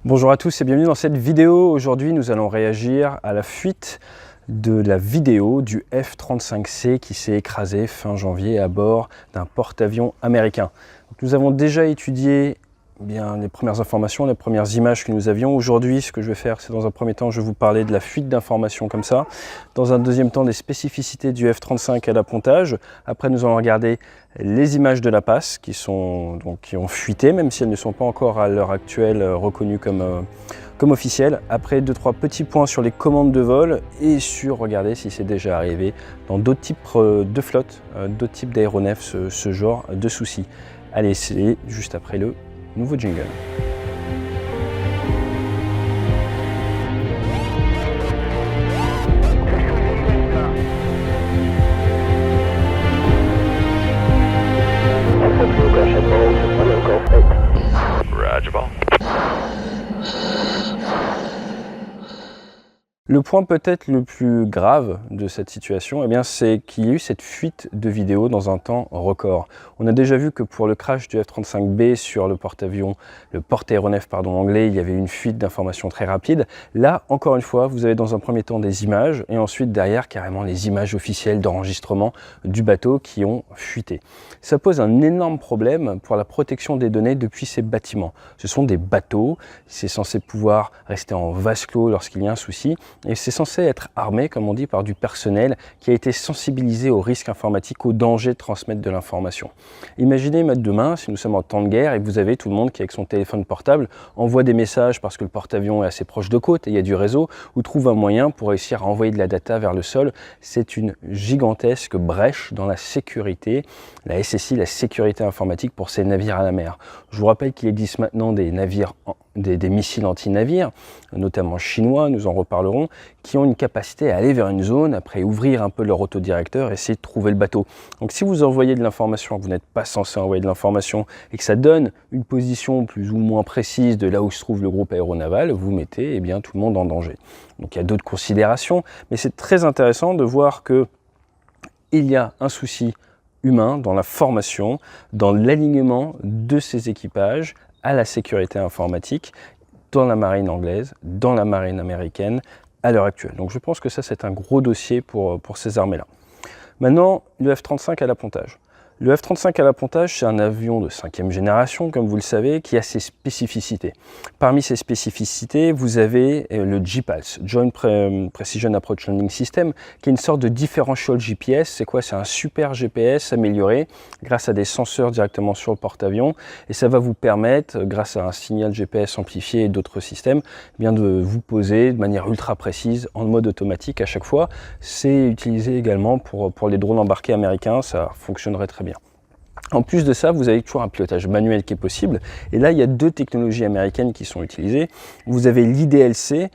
Bonjour à tous et bienvenue dans cette vidéo. Aujourd'hui, nous allons réagir à la fuite de la vidéo du F-35C qui s'est écrasé fin janvier à bord d'un porte-avions américain. Donc, nous avons déjà étudié les premières informations, les premières images que nous avions. Aujourd'hui, ce que je vais faire, c'est dans un premier temps, je vais vous parler de la fuite d'informations comme ça. Dans un deuxième temps, des spécificités du F-35 à l'appontage. Après, nous allons regarder les images de la passe qui ont fuité, même si elles ne sont pas encore à l'heure actuelle reconnues comme officielles. Après, 2-3 petits points sur les commandes de vol et sur regarder si c'est déjà arrivé dans d'autres types de flottes, d'autres types d'aéronefs, ce genre de soucis. Allez, c'est juste après le nouveau jingle. Le point peut-être le plus grave de cette situation, c'est qu'il y a eu cette fuite de vidéos dans un temps record. On a déjà vu que pour le crash du F-35B sur le porte-aéronef anglais, il y avait une fuite d'informations très rapide. Là, encore une fois, vous avez dans un premier temps des images et ensuite derrière carrément les images officielles d'enregistrement du bateau qui ont fuité. Ça pose un énorme problème pour la protection des données depuis ces bâtiments. Ce sont des bateaux, c'est censé pouvoir rester en vase clos lorsqu'il y a un souci. Et c'est censé être armé, comme on dit, par du personnel qui a été sensibilisé aux risques informatiques, au danger de transmettre de l'information. Imaginez demain, si nous sommes en temps de guerre et que vous avez tout le monde qui, avec son téléphone portable, envoie des messages parce que le porte-avions est assez proche de côte et il y a du réseau, ou trouve un moyen pour réussir à envoyer de la data vers le sol. C'est une gigantesque brèche dans la sécurité, la SSI, la sécurité informatique pour ces navires à la mer. Je vous rappelle qu'il existe maintenant des navires des missiles anti-navires, notamment chinois, nous en reparlerons, qui ont une capacité à aller vers une zone, après ouvrir un peu leur autodirecteur et essayer de trouver le bateau. Donc si vous envoyez de l'information, que vous n'êtes pas censé envoyer de l'information, et que ça donne une position plus ou moins précise de là où se trouve le groupe aéronaval, vous mettez tout le monde en danger. Donc il y a d'autres considérations, mais c'est très intéressant de voir que il y a un souci humain dans la formation, dans l'alignement de ces équipages, à la sécurité informatique dans la marine anglaise, dans la marine américaine à l'heure actuelle. Donc je pense que ça c'est un gros dossier pour ces armées-là. Maintenant, le F-35 à l'appontage. Le F-35 à l'appontage, c'est un avion de 5e génération, comme vous le savez, qui a ses spécificités. Parmi ces spécificités, vous avez le JPALS, Joint Precision Approach Landing System, qui est une sorte de differential GPS. C'est quoi? C'est un super GPS amélioré grâce à des senseurs directement sur le porte-avions. Et ça va vous permettre, grâce à un signal GPS amplifié et d'autres systèmes, de vous poser de manière ultra précise en mode automatique à chaque fois. C'est utilisé également pour les drones embarqués américains, ça fonctionnerait très bien. En plus de ça, vous avez toujours un pilotage manuel qui est possible. Et là, il y a deux technologies américaines qui sont utilisées. Vous avez l'IDLC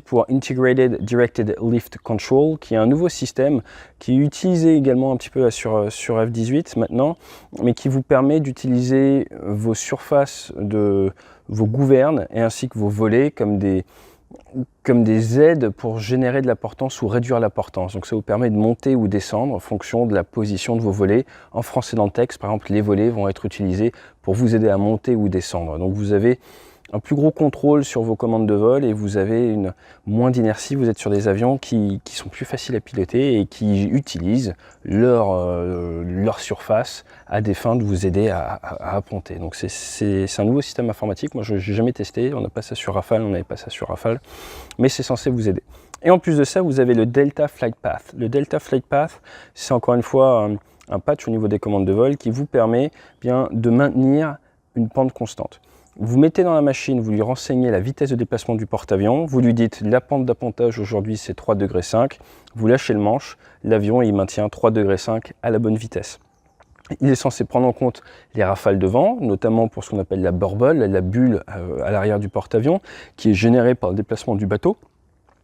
pour Integrated Directed Lift Control, qui est un nouveau système qui est utilisé également un petit peu sur F-18 maintenant, mais qui vous permet d'utiliser vos surfaces de vos gouvernes et ainsi que vos volets comme des aides pour générer de la portance ou réduire la portance. Donc ça vous permet de monter ou descendre en fonction de la position de vos volets. En français dans le texte, par exemple, les volets vont être utilisés pour vous aider à monter ou descendre. Donc vous avez un plus gros contrôle sur vos commandes de vol et vous avez moins d'inertie. Vous êtes sur des avions qui sont plus faciles à piloter et qui utilisent leur surface à des fins de vous aider à apponter. Donc c'est un nouveau système informatique. Moi, je n'ai jamais testé. On n'a pas ça sur Rafale, on n'avait pas ça sur Rafale, mais c'est censé vous aider. Et en plus de ça, vous avez le Delta Flight Path. Le Delta Flight Path, c'est encore une fois un patch au niveau des commandes de vol qui vous permet de maintenir une pente constante. Vous mettez dans la machine, vous lui renseignez la vitesse de déplacement du porte-avions, vous lui dites la pente d'appontage aujourd'hui c'est 3,5 degrés, vous lâchez le manche, l'avion il maintient 3,5 degrés à la bonne vitesse. Il est censé prendre en compte les rafales de vent, notamment pour ce qu'on appelle la burble, la bulle à l'arrière du porte-avions, qui est générée par le déplacement du bateau.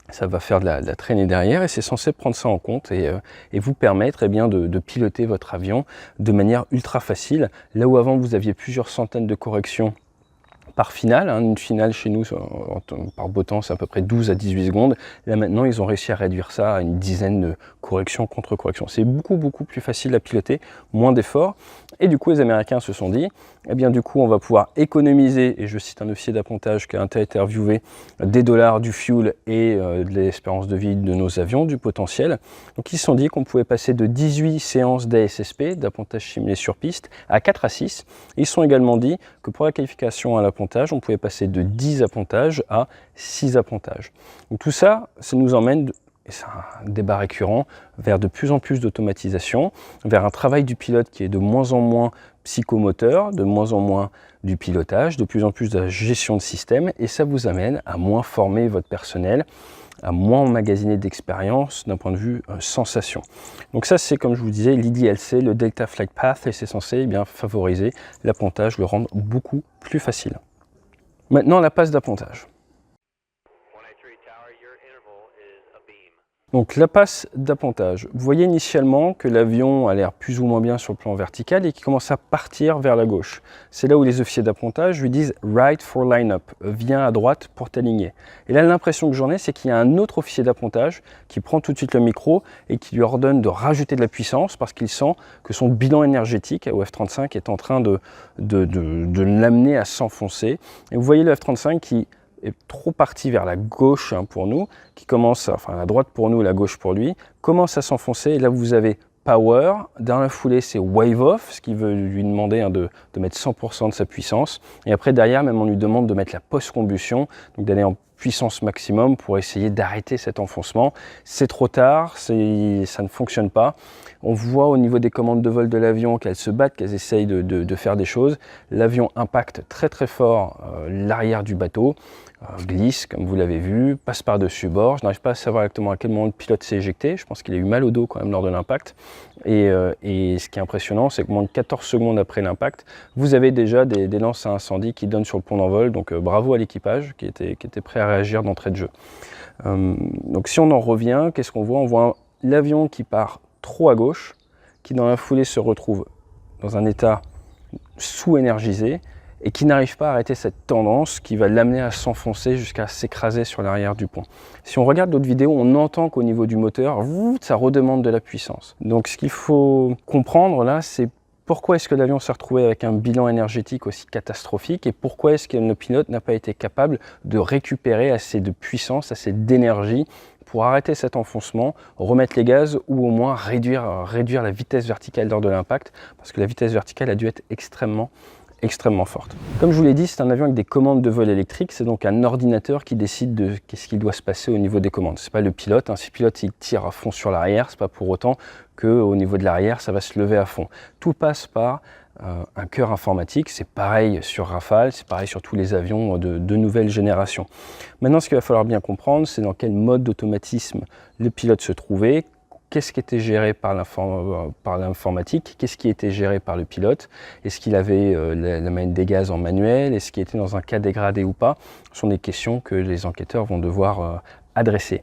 Ça va faire de la traînée derrière et c'est censé prendre ça en compte et vous permettre de piloter votre avion de manière ultra facile. Là où avant vous aviez plusieurs centaines de corrections par finale. Une finale chez nous, par beau temps, c'est à peu près 12 à 18 secondes. Là maintenant, ils ont réussi à réduire ça à une dizaine de corrections, contre-corrections. C'est beaucoup plus facile à piloter, moins d'efforts. Et du coup, les Américains se sont dit, eh bien du coup, on va pouvoir économiser, et je cite un officier d'appontage qui a été interviewé, des dollars, du fuel et de l'espérance de vie de nos avions, du potentiel. Donc ils se sont dit qu'on pouvait passer de 18 séances d'ASSP, d'appontage simulé sur piste, à 4 à 6. Ils se sont également dit que pour la qualification à l'appontage, on pouvait passer de 10 appontages à 6 appontages. Donc tout ça, ça nous emmène, et c'est un débat récurrent, vers de plus en plus d'automatisation, vers un travail du pilote qui est de moins en moins psychomoteur, de moins en moins du pilotage, de plus en plus de la gestion de système, et ça vous amène à moins former votre personnel, à moins emmagasiner d'expérience d'un point de vue sensation. Donc ça, c'est comme je vous disais, l'IDLC, le Delta Flight Path, et c'est censé bien favoriser l'appontage, le rendre beaucoup plus facile. Maintenant, la passe d'appontage. Donc la passe d'appontage. Vous voyez initialement que l'avion a l'air plus ou moins bien sur le plan vertical et qu'il commence à partir vers la gauche. C'est là où les officiers d'appontage lui disent « right for line-up », viens à droite pour t'aligner. Et là, l'impression que j'en ai, c'est qu'il y a un autre officier d'appontage qui prend tout de suite le micro et qui lui ordonne de rajouter de la puissance parce qu'il sent que son bilan énergétique au F-35 est en train de l'amener à s'enfoncer. Et vous voyez le F-35 qui est trop parti vers la gauche pour nous, qui commence, enfin la droite pour nous, la gauche pour lui, commence à s'enfoncer. Et là, vous avez power. Dans la foulée, c'est wave off, ce qui veut lui demander de mettre 100% de sa puissance. Et après, derrière, même on lui demande de mettre la post-combustion, donc d'aller en puissance maximum pour essayer d'arrêter cet enfoncement. C'est trop tard, ça ne fonctionne pas. On voit au niveau des commandes de vol de l'avion qu'elles se battent, qu'elles essayent de faire des choses. L'avion impacte très fort l'arrière du bateau, glisse comme vous l'avez vu, passe par-dessus bord. Je n'arrive pas à savoir exactement à quel moment le pilote s'est éjecté. Je pense qu'il a eu mal au dos quand même lors de l'impact. Et ce qui est impressionnant, c'est que moins de 14 secondes après l'impact, vous avez déjà des lances à incendie qui donnent sur le pont d'envol. Donc bravo à l'équipage qui était prêt à réagir d'entrée de jeu. Donc si on en revient, qu'est-ce qu'on voit? On voit l'avion qui part trop à gauche, qui dans la foulée se retrouve dans un état sous-énergisé et qui n'arrive pas à arrêter cette tendance qui va l'amener à s'enfoncer jusqu'à s'écraser sur l'arrière du pont. Si on regarde d'autres vidéos, on entend qu'au niveau du moteur, ça redemande de la puissance. Donc ce qu'il faut comprendre là, c'est pourquoi est-ce que l'avion s'est retrouvé avec un bilan énergétique aussi catastrophique et pourquoi est-ce que le pilote n'a pas été capable de récupérer assez de puissance, assez d'énergie pour arrêter cet enfoncement, remettre les gaz ou au moins réduire la vitesse verticale lors de l'impact, parce que la vitesse verticale a dû être extrêmement forte. Comme je vous l'ai dit, c'est un avion avec des commandes de vol électriques, c'est donc un ordinateur qui décide de qu'est-ce qu'il doit se passer au niveau des commandes. C'est pas le pilote, si le pilote il tire à fond sur l'arrière, c'est pas pour autant qu'au niveau de l'arrière ça va se lever à fond. Tout passe par un cœur informatique, c'est pareil sur Rafale, c'est pareil sur tous les avions de nouvelle génération. Maintenant, ce qu'il va falloir bien comprendre, c'est dans quel mode d'automatisme le pilote se trouvait, qu'est-ce qui était géré par l'informatique, qu'est-ce qui était géré par le pilote, est-ce qu'il avait la manette des gaz en manuel, est-ce qu'il était dans un cas dégradé ou pas, ce sont des questions que les enquêteurs vont devoir adresser.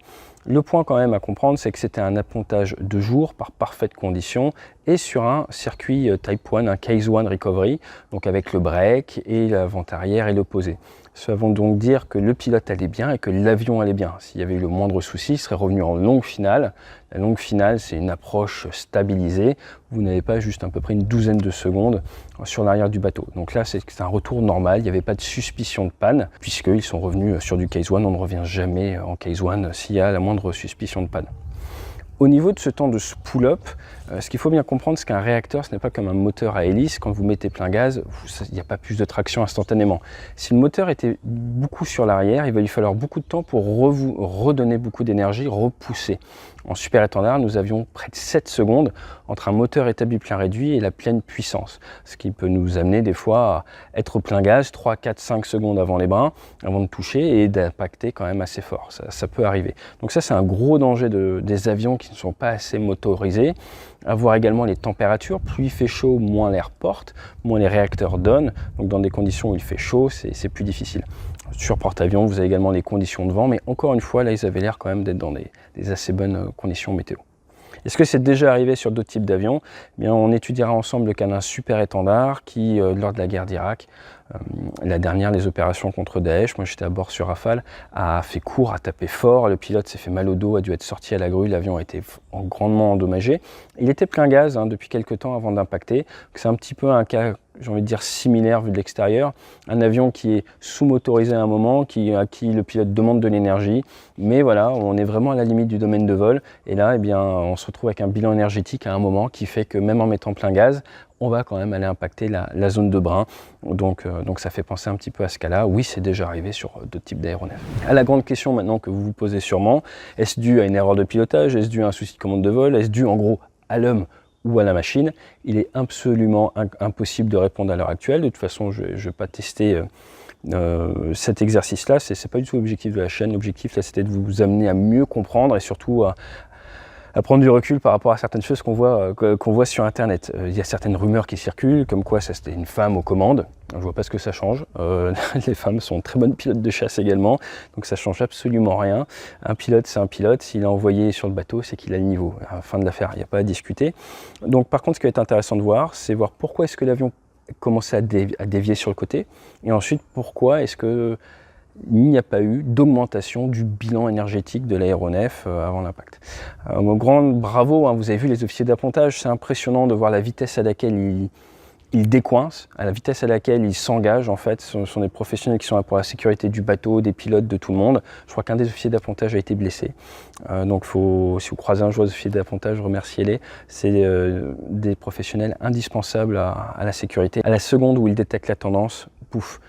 Le point quand même à comprendre, c'est que c'était un appontage de jour par parfaite condition et sur un circuit Type 1, un Case 1 Recovery, donc avec le break et la vente arrière et l'opposé. Ça veut donc dire que le pilote allait bien et que l'avion allait bien. S'il y avait eu le moindre souci, il serait revenu en longue finale. La longue finale, c'est une approche stabilisée. Vous n'avez pas juste à peu près une douzaine de secondes sur l'arrière du bateau. Donc là, c'est un retour normal. Il n'y avait pas de suspicion de panne, puisqu'ils sont revenus sur du Case 1. On ne revient jamais en Case 1 s'il y a la moindre suspicion de panne. Au niveau de ce temps de spool-up, ce qu'il faut bien comprendre, c'est qu'un réacteur, ce n'est pas comme un moteur à hélice. Quand vous mettez plein gaz, il n'y a pas plus de traction instantanément. Si le moteur était beaucoup sur l'arrière, il va lui falloir beaucoup de temps pour redonner beaucoup d'énergie, repousser. En super étendard, nous avions près de 7 secondes entre un moteur établi plein réduit et la pleine puissance. Ce qui peut nous amener des fois à être au plein gaz 3, 4, 5 secondes avant les brins, avant de toucher et d'impacter quand même assez fort. Ça peut arriver. Donc ça, c'est un gros danger des avions qui ne sont pas assez motorisés. Avoir également les températures. Plus il fait chaud, moins l'air porte, moins les réacteurs donnent. Donc dans des conditions où il fait chaud, c'est plus difficile. Sur porte-avions, vous avez également les conditions de vent, mais encore une fois, là, ils avaient l'air quand même d'être dans des assez bonnes conditions météo. Est-ce que c'est déjà arrivé sur d'autres types d'avions? Eh bien, on étudiera ensemble le cas d'un super étendard qui, lors de la guerre d'Irak, la dernière, les opérations contre Daesh, moi j'étais à bord sur Rafale, a fait court, a tapé fort, le pilote s'est fait mal au dos, a dû être sorti à la grue, l'avion a été grandement endommagé. Il était plein gaz depuis quelques temps avant d'impacter. C'est un petit peu un cas, j'ai envie de dire, similaire vu de l'extérieur. Un avion qui est sous-motorisé à un moment, à qui le pilote demande de l'énergie, mais voilà, on est vraiment à la limite du domaine de vol, et là, eh bien, on se retrouve avec un bilan énergétique à un moment qui fait que même en mettant plein gaz, on va quand même aller impacter la zone de brin. Donc ça fait penser un petit peu à ce cas-là. Oui, c'est déjà arrivé sur d'autres types d'aéronefs. À la grande question maintenant que vous vous posez sûrement, est-ce dû à une erreur de pilotage? Est-ce dû à un souci de commande de vol? Est-ce dû en gros à l'homme ou à la machine? Il est absolument impossible de répondre à l'heure actuelle. De toute façon, je ne vais pas tester cet exercice-là. Ce n'est pas du tout l'objectif de la chaîne. L'objectif, là, c'était de vous amener à mieux comprendre et surtout à prendre du recul par rapport à certaines choses qu'on voit sur Internet. Il y a certaines rumeurs qui circulent, comme quoi ça c'était une femme aux commandes. Je vois pas ce que ça change. Les femmes sont très bonnes pilotes de chasse également, donc ça change absolument rien. Un pilote, c'est un pilote. S'il est envoyé sur le bateau, c'est qu'il a le niveau. Fin de l'affaire, il n'y a pas à discuter. Donc par contre, ce qui va être intéressant de voir, c'est voir pourquoi est-ce que l'avion commençait à dévier sur le côté, et ensuite pourquoi est-ce que il n'y a pas eu d'augmentation du bilan énergétique de l'aéronef avant l'impact. Grand bravo, hein, vous avez vu les officiers d'appontage, c'est impressionnant de voir la vitesse à laquelle ils décoincent, à la vitesse à laquelle ils s'engagent. En fait, ce sont des professionnels qui sont là pour la sécurité du bateau, des pilotes, de tout le monde. Je crois qu'un des officiers d'appontage a été blessé. Donc si vous croisez un joueur d'officier d'appontage, remerciez-les. C'est des professionnels indispensables à la sécurité. À la seconde où ils détectent la tendance, pouf,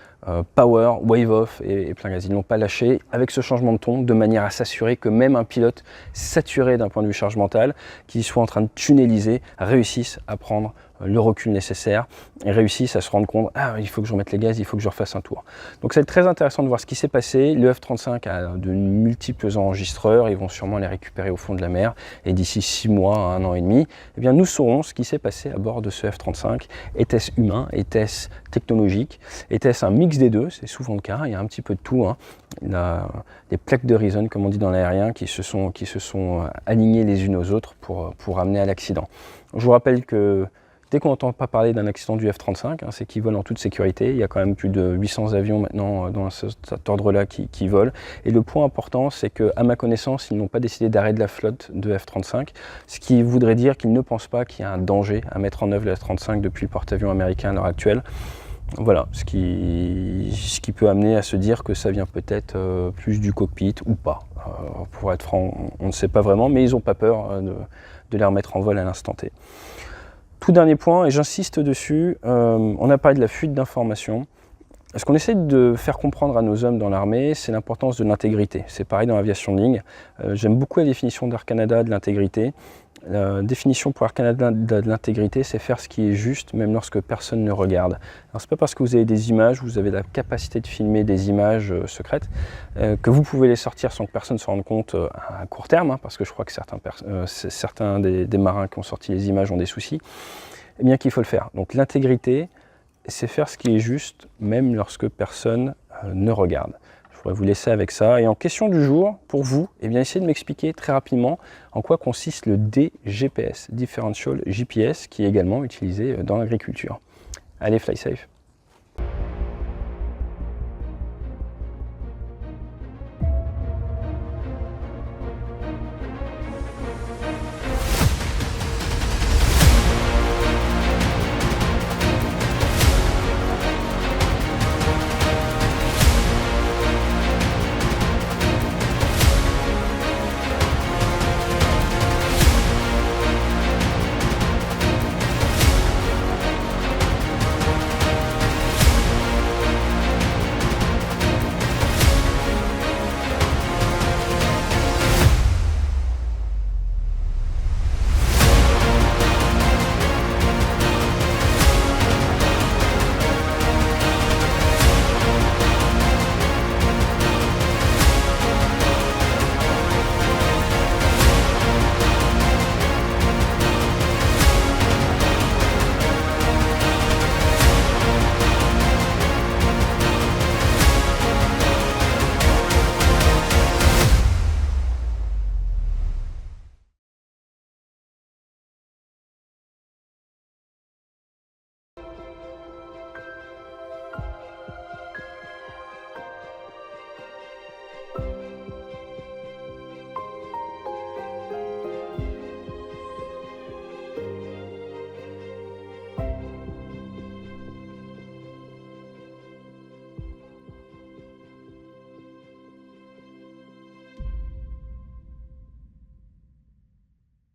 power, wave off et plein gaz. Ils n'ont pas lâché avec ce changement de ton de manière à s'assurer que même un pilote saturé d'un point de vue charge mentale, qui soit en train de tunneliser, réussisse à prendre le recul nécessaire et réussissent à se rendre compte, ah, il faut que je remette les gaz, il faut que je refasse un tour. Donc c'est très intéressant de voir ce qui s'est passé. Le F-35 a de multiples enregistreurs, ils vont sûrement les récupérer au fond de la mer, et d'ici 6 mois, 1 an et demi, eh bien, nous saurons ce qui s'est passé à bord de ce F-35. Était-ce humain? Était-ce technologique? Était-ce un mix des deux? C'est souvent le cas, il y a un petit peu de tout, hein. Il y a des plaques de Reason, comme on dit dans l'aérien, qui se sont alignées les unes aux autres pour amener à l'accident. Je vous rappelle que dès qu'on n'entend pas parler d'un accident du F-35, c'est qu'il vole en toute sécurité. Il y a quand même plus de 800 avions maintenant dans cet ordre-là qui volent. Et le point important, c'est qu'à ma connaissance, ils n'ont pas décidé d'arrêt de la flotte de F-35, ce qui voudrait dire qu'ils ne pensent pas qu'il y a un danger à mettre en œuvre le F-35 depuis le porte-avions américain à l'heure actuelle. Voilà, ce qui peut amener à se dire que ça vient peut-être plus du cockpit ou pas. Pour être franc, on ne sait pas vraiment, mais ils n'ont pas peur de les remettre en vol à l'instant T. Tout dernier point, et j'insiste dessus, on a parlé de la fuite d'informations. Ce qu'on essaie de faire comprendre à nos hommes dans l'armée, c'est l'importance de l'intégrité. C'est pareil dans l'aviation de ligne. J'aime beaucoup la définition d'Air Canada de l'intégrité. La définition pour Air Canada de l'intégrité, c'est faire ce qui est juste, même lorsque personne ne regarde. Alors c'est pas parce que vous avez des images, vous avez la capacité de filmer des images secrètes, que vous pouvez les sortir sans que personne ne se rende compte à court terme, parce que je crois que certains des marins qui ont sorti les images ont des soucis, eh bien qu'il faut le faire. Donc l'intégrité, c'est faire ce qui est juste, même lorsque personne ne regarde. Je pourrais vous laisser avec ça. Et en question du jour, pour vous, eh bien, essayez de m'expliquer très rapidement en quoi consiste le DGPS, Differential GPS, qui est également utilisé dans l'agriculture. Allez, fly safe!